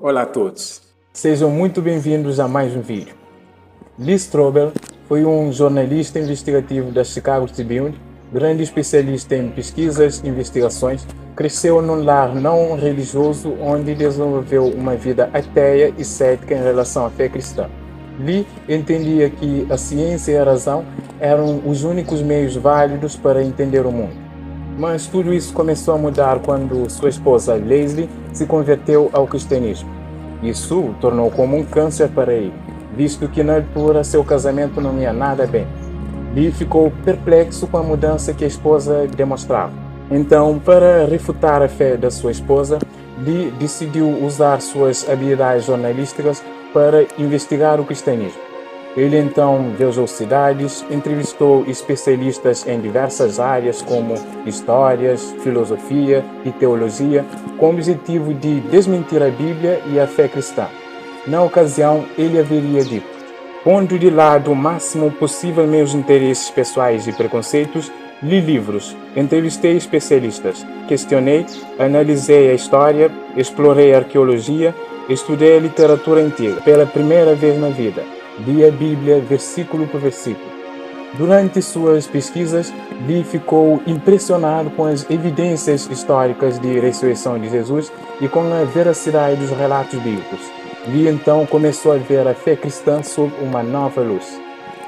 Olá a todos, sejam muito bem-vindos a mais um vídeo. Lee Strobel foi um jornalista investigativo da Chicago Tribune, grande especialista em pesquisas e investigações. Cresceu num lar não religioso onde desenvolveu uma vida ateia e cética em relação à fé cristã. Lee entendia que a ciência e a razão eram os únicos meios válidos para entender o mundo. Mas tudo isso começou a mudar quando sua esposa Leslie se converteu ao cristianismo. Isso o tornou como um câncer para ele, visto que na altura seu casamento não ia nada bem. Lee ficou perplexo com a mudança que a esposa demonstrava. Então, para refutar a fé da sua esposa, Lee decidiu usar suas habilidades jornalísticas para investigar o cristianismo. Ele então viajou cidades, entrevistou especialistas em diversas áreas como histórias, filosofia e teologia, com o objetivo de desmentir a Bíblia e a fé cristã. Na ocasião, ele haveria dito: pondo de lado o máximo possível meus interesses pessoais e preconceitos, li livros, entrevistei especialistas, questionei, analisei a história, explorei a arqueologia, estudei a literatura antiga. Pela primeira vez na vida, li a Bíblia versículo por versículo. Durante suas pesquisas, Lee ficou impressionado com as evidências históricas de ressurreição de Jesus e com a veracidade dos relatos bíblicos. Lee então começou a ver a fé cristã sob uma nova luz.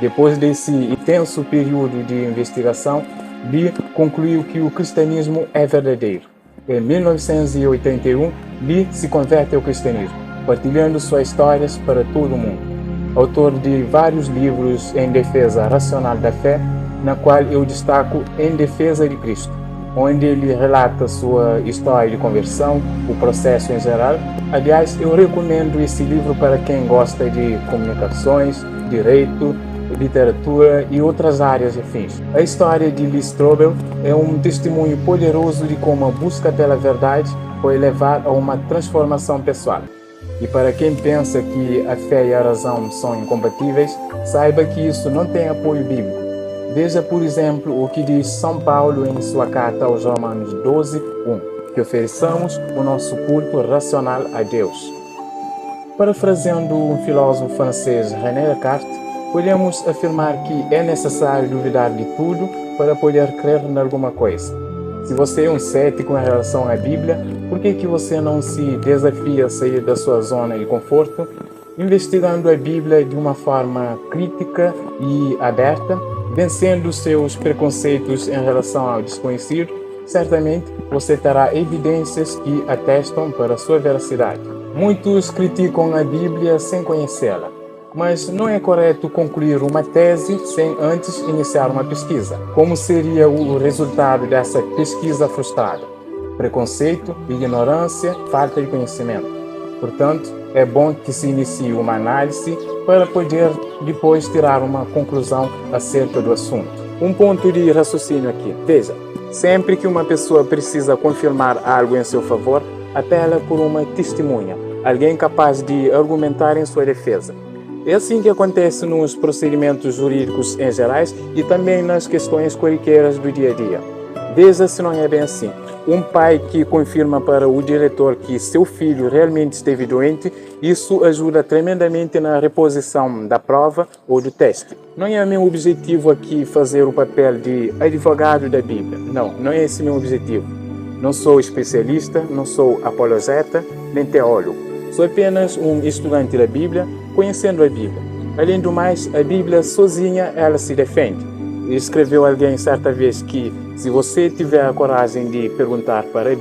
Depois desse intenso período de investigação, Lee concluiu que o cristianismo é verdadeiro. Em 1981, Lee se converte ao cristianismo, partilhando suas histórias para todo o mundo. Autor de vários livros em defesa racional da fé, na qual eu destaco Em Defesa de Cristo, onde ele relata sua história de conversão, o processo em geral. Aliás, eu recomendo esse livro para quem gosta de comunicações, direito, literatura e outras áreas afins. A história de Lee Strobel é um testemunho poderoso de como a busca pela verdade foi levar a uma transformação pessoal. E para quem pensa que a fé e a razão são incompatíveis, saiba que isso não tem apoio bíblico. Veja, por exemplo, o que diz São Paulo em sua carta aos Romanos 12:1, que ofereçamos o nosso culto racional a Deus. Parafraseando o filósofo francês René Descartes, podemos afirmar que é necessário duvidar de tudo para poder crer em alguma coisa. Se você é um cético em relação à Bíblia, por que você não se desafia a sair da sua zona de conforto, investigando a Bíblia de uma forma crítica e aberta, vencendo seus preconceitos em relação ao desconhecido? Certamente você terá evidências que atestam para sua veracidade. Muitos criticam a Bíblia sem conhecê-la, mas não é correto concluir uma tese sem antes iniciar uma pesquisa. Como seria o resultado dessa pesquisa frustrada? Preconceito, ignorância, falta de conhecimento. Portanto, é bom que se inicie uma análise para poder depois tirar uma conclusão acerca do assunto. Um ponto de raciocínio aqui. Veja, sempre que uma pessoa precisa confirmar algo em seu favor, apela por uma testemunha, alguém capaz de argumentar em sua defesa. É assim que acontece nos procedimentos jurídicos em gerais e também nas questões corriqueiras do dia a dia. Veja se não é bem assim. Um pai que confirma para o diretor que seu filho realmente esteve doente, isso ajuda tremendamente na reposição da prova ou do teste. Não é meu objetivo aqui fazer o papel de advogado da Bíblia. Não é esse meu objetivo. Não sou especialista, não sou apologeta, nem teólogo. Sou apenas um estudante da Bíblia, conhecendo a Bíblia. Além do mais, a Bíblia sozinha, ela se defende. Escreveu alguém certa vez que, se você tiver a coragem de perguntar para a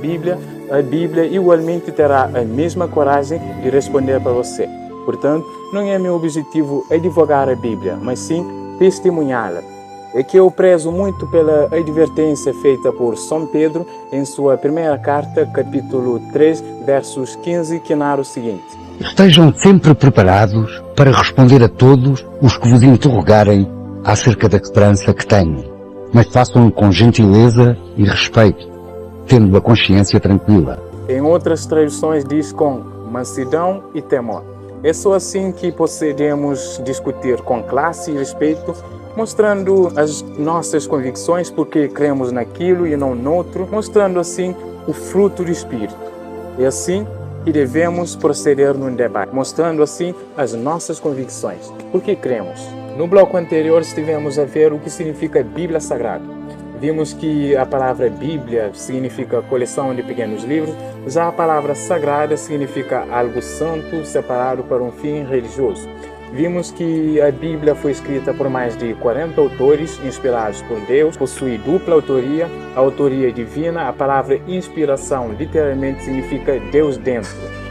Bíblia igualmente terá a mesma coragem de responder para você. Portanto, não é meu objetivo advogar a Bíblia, mas sim testemunhá-la. É que eu prezo muito pela advertência feita por São Pedro em sua primeira carta, capítulo 3, versos 15, que narra o seguinte: estejam sempre preparados para responder a todos os que vos interrogarem acerca da esperança que têm, mas façam-no com gentileza e respeito, tendo a consciência tranquila. Em outras traduções diz com mansidão e temor. É só assim que podemos discutir com classe e respeito, mostrando as nossas convicções porque cremos naquilo e não noutro, mostrando assim o fruto do Espírito. E assim que devemos proceder num debate, mostrando assim as nossas convicções. Por que cremos? No bloco anterior estivemos a ver o que significa Bíblia Sagrada. Vimos que a palavra Bíblia significa coleção de pequenos livros, já a palavra sagrada significa algo santo, separado para um fim religioso. Vimos que a Bíblia foi escrita por mais de 40 autores inspirados por Deus, possui dupla autoria, a autoria divina. A palavra inspiração literalmente significa Deus dentro,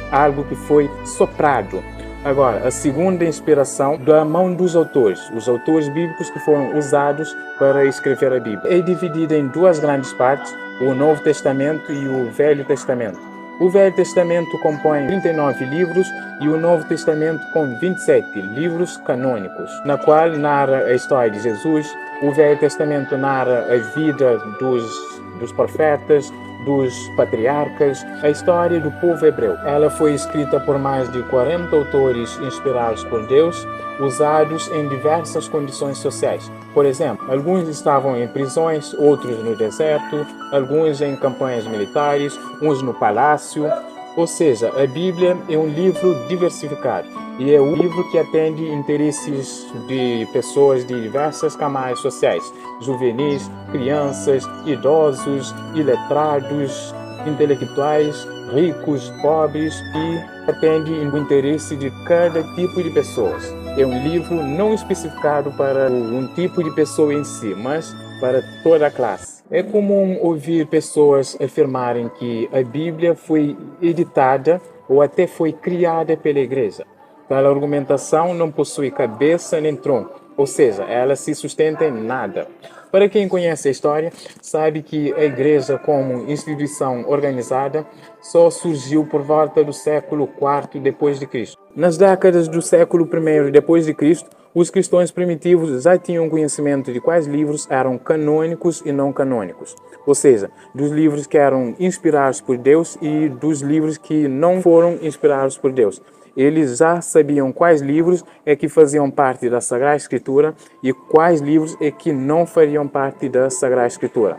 algo que foi soprado. Agora, a segunda inspiração da mão dos autores, os autores bíblicos que foram usados para escrever a Bíblia. É dividida em duas grandes partes, o Novo Testamento e o Velho Testamento. O Velho Testamento compõe 39 livros e o Novo Testamento com 27 livros canônicos, na qual narra a história de Jesus. O Velho Testamento narra a vida dos profetas, dos patriarcas, a história do povo hebreu. Ela foi escrita por mais de 40 autores inspirados por Deus, usados em diversas condições sociais. Por exemplo, alguns estavam em prisões, outros no deserto, alguns em campanhas militares, uns no palácio. Ou seja, a Bíblia é um livro diversificado e é um livro que atende interesses de pessoas de diversas camadas sociais, juvenis, crianças, idosos, iletrados, intelectuais, ricos, pobres, e atende o interesse de cada tipo de pessoas. É um livro não especificado para um tipo de pessoa em si, mas para toda a classe. É comum ouvir pessoas afirmarem que a Bíblia foi editada ou até foi criada pela igreja. Tal argumentação não possui cabeça nem tronco, ou seja, ela se sustenta em nada. Para quem conhece a história, sabe que a igreja, como instituição organizada, só surgiu por volta do século IV depois de Cristo. Nas décadas do século I depois de Cristo, os cristãos primitivos já tinham conhecimento de quais livros eram canônicos e não canônicos, ou seja, dos livros que eram inspirados por Deus e dos livros que não foram inspirados por Deus. Eles já sabiam quais livros é que faziam parte da Sagrada Escritura e quais livros é que não fariam parte da Sagrada Escritura.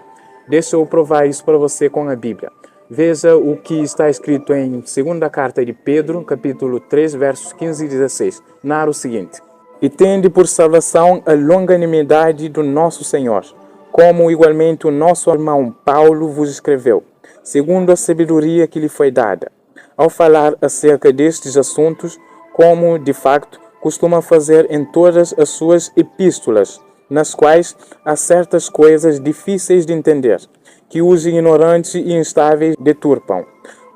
Deixa eu provar isso para você com a Bíblia. Veja o que está escrito em 2ª Carta de Pedro, capítulo 3, versos 15 e 16. Narra o seguinte: "E tende por salvação a longanimidade do nosso Senhor, como igualmente o nosso irmão Paulo vos escreveu, segundo a sabedoria que lhe foi dada, ao falar acerca destes assuntos, como, de facto, costuma fazer em todas as suas epístolas, nas quais há certas coisas difíceis de entender, que os ignorantes e instáveis deturpam,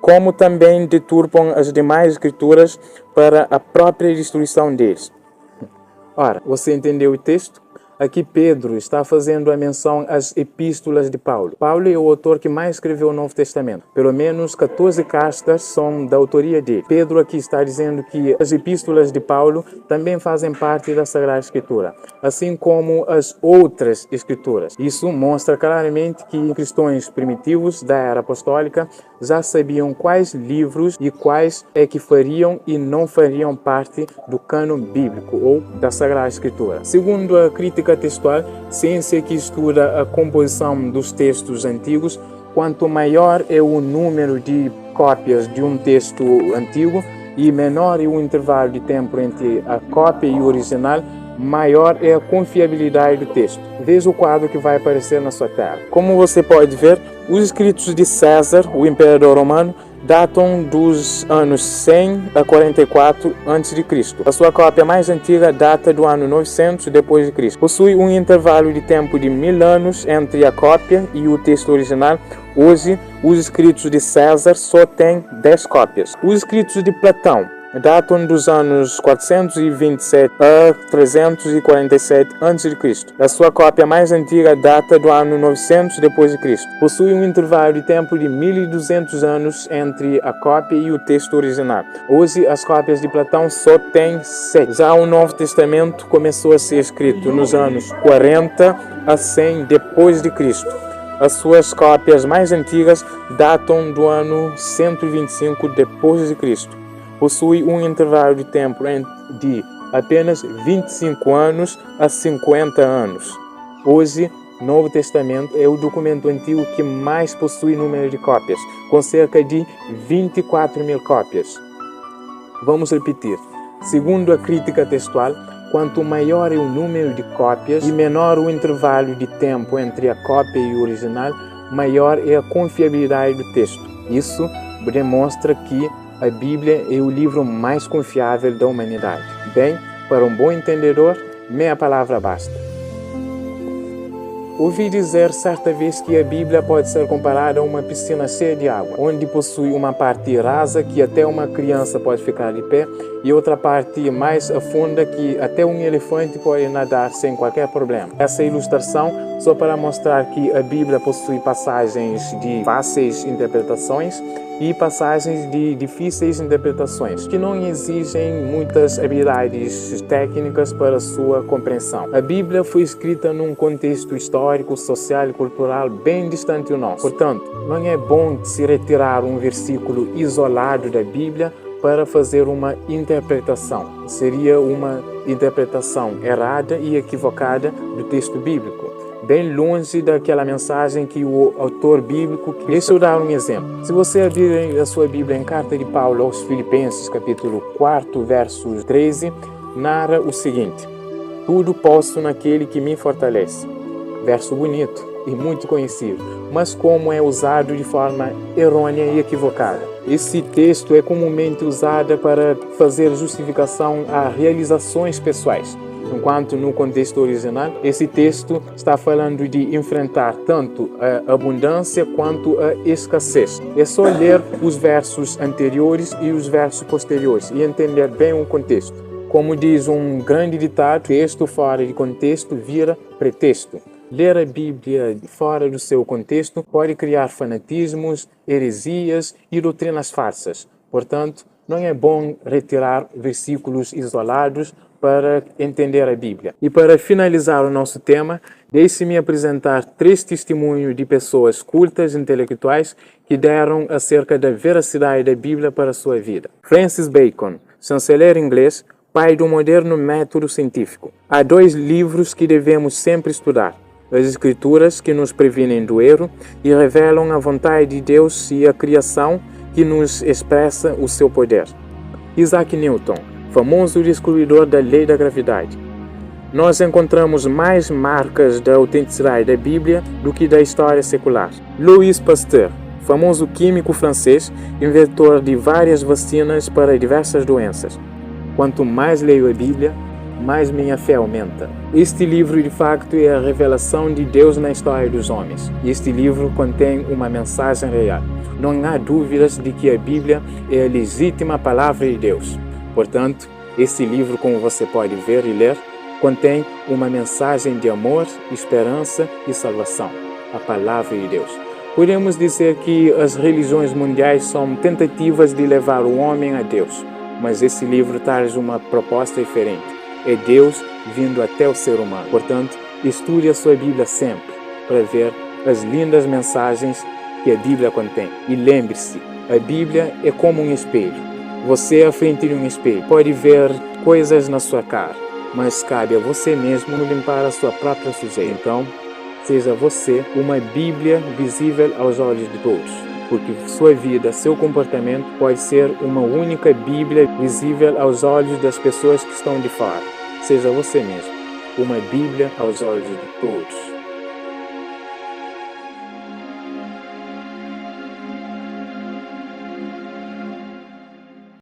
como também deturpam as demais escrituras para a própria destruição deles." Ora, você entendeu o texto? Aqui Pedro está fazendo a menção às epístolas de Paulo. Paulo é o autor que mais escreveu o Novo Testamento. Pelo menos 14 cartas são da autoria dele. Pedro aqui está dizendo que as epístolas de Paulo também fazem parte da Sagrada Escritura, assim como as outras escrituras. Isso mostra claramente que cristãos primitivos da era apostólica já sabiam quais livros e quais é que fariam e não fariam parte do cânon bíblico ou da Sagrada Escritura. Segundo a crítica textual, ciência que estuda a composição dos textos antigos, quanto maior é o número de cópias de um texto antigo e menor é o intervalo de tempo entre a cópia e o original, maior é a confiabilidade do texto. Veja o quadro que vai aparecer na sua tela. Como você pode ver, os escritos de César, o imperador romano, datam dos anos 100 a 44 a.C. A sua cópia mais antiga data do ano 900 depois de Cristo. Possui um intervalo de tempo de 1000 anos entre a cópia e o texto original. Hoje, os escritos de César só têm 10 cópias. Os escritos de Platão datam dos anos 427 a 347 a.C. A sua cópia mais antiga data do ano 900 depois de Cristo. Possui um intervalo de tempo de 1200 anos entre a cópia e o texto original. Hoje, as cópias de Platão só têm 7. Já o Novo Testamento começou a ser escrito nos anos 40 a 100 depois de Cristo. As suas cópias mais antigas datam do ano 125 depois de Cristo. Possui um intervalo de tempo de apenas 25 anos a 50 anos. Hoje, Novo Testamento é o documento antigo que mais possui número de cópias, com cerca de 24.000 cópias. Vamos repetir. Segundo a crítica textual, quanto maior é o número de cópias e menor o intervalo de tempo entre a cópia e o original, maior é a confiabilidade do texto. Isso demonstra que a Bíblia é o livro mais confiável da humanidade. Bem, para um bom entendedor, meia palavra basta. Ouvi dizer certa vez que a Bíblia pode ser comparada a uma piscina cheia de água, onde possui uma parte rasa que até uma criança pode ficar de pé e outra parte mais afunda que até um elefante pode nadar sem qualquer problema. Essa ilustração só para mostrar que a Bíblia possui passagens de fáceis interpretações e passagens de difíceis interpretações, que não exigem muitas habilidades técnicas para sua compreensão. A Bíblia foi escrita num contexto histórico, social e cultural bem distante do nosso. Portanto, não é bom se retirar um versículo isolado da Bíblia para fazer uma interpretação. Seria uma interpretação errada e equivocada do texto bíblico, bem longe daquela mensagem que o autor bíblico quis. Deixa eu dar um exemplo. Se você abrir a sua Bíblia em Carta de Paulo aos Filipenses, capítulo 4, verso 13, narra o seguinte: tudo posso naquele que me fortalece. Verso bonito e muito conhecido, mas como é usado de forma errônea e equivocada. Esse texto é comumente usado para fazer justificação a realizações pessoais, enquanto no contexto original, esse texto está falando de enfrentar tanto a abundância quanto a escassez. É só ler os versos anteriores e os versos posteriores e entender bem o contexto. Como diz um grande ditado, texto fora de contexto vira pretexto. Ler a Bíblia fora do seu contexto pode criar fanatismos, heresias e doutrinas falsas. Portanto, não é bom retirar versículos isolados para entender a Bíblia. E para finalizar o nosso tema, deixe-me apresentar 3 testemunhos de pessoas cultas e intelectuais que deram acerca da veracidade da Bíblia para a sua vida. Francis Bacon, chanceler inglês, pai do moderno método científico. Há 2 livros que devemos sempre estudar: as Escrituras, que nos previnem do erro e revelam a vontade de Deus, e a criação, que nos expressa o seu poder. Isaac Newton, famoso descobridor da lei da gravidade. Nós encontramos mais marcas da autenticidade da Bíblia do que da história secular. Louis Pasteur, famoso químico francês, inventor de várias vacinas para diversas doenças. Quanto mais leio a Bíblia, mais minha fé aumenta. Este livro, de facto, é a revelação de Deus na história dos homens. Este livro contém uma mensagem real. Não há dúvidas de que a Bíblia é a legítima palavra de Deus. Portanto, esse livro, como você pode ver e ler, contém uma mensagem de amor, esperança e salvação, a palavra de Deus. Podemos dizer que as religiões mundiais são tentativas de levar o homem a Deus, mas esse livro traz uma proposta diferente. É Deus vindo até o ser humano. Portanto, estude a sua Bíblia sempre para ver as lindas mensagens que a Bíblia contém. E lembre-se, a Bíblia é como um espelho. Você, à frente de um espelho, pode ver coisas na sua cara, mas cabe a você mesmo limpar a sua própria sujeira. Então, seja você uma Bíblia visível aos olhos de todos, porque sua vida, seu comportamento pode ser uma única Bíblia visível aos olhos das pessoas que estão de fora. Seja você mesmo uma Bíblia aos olhos de todos.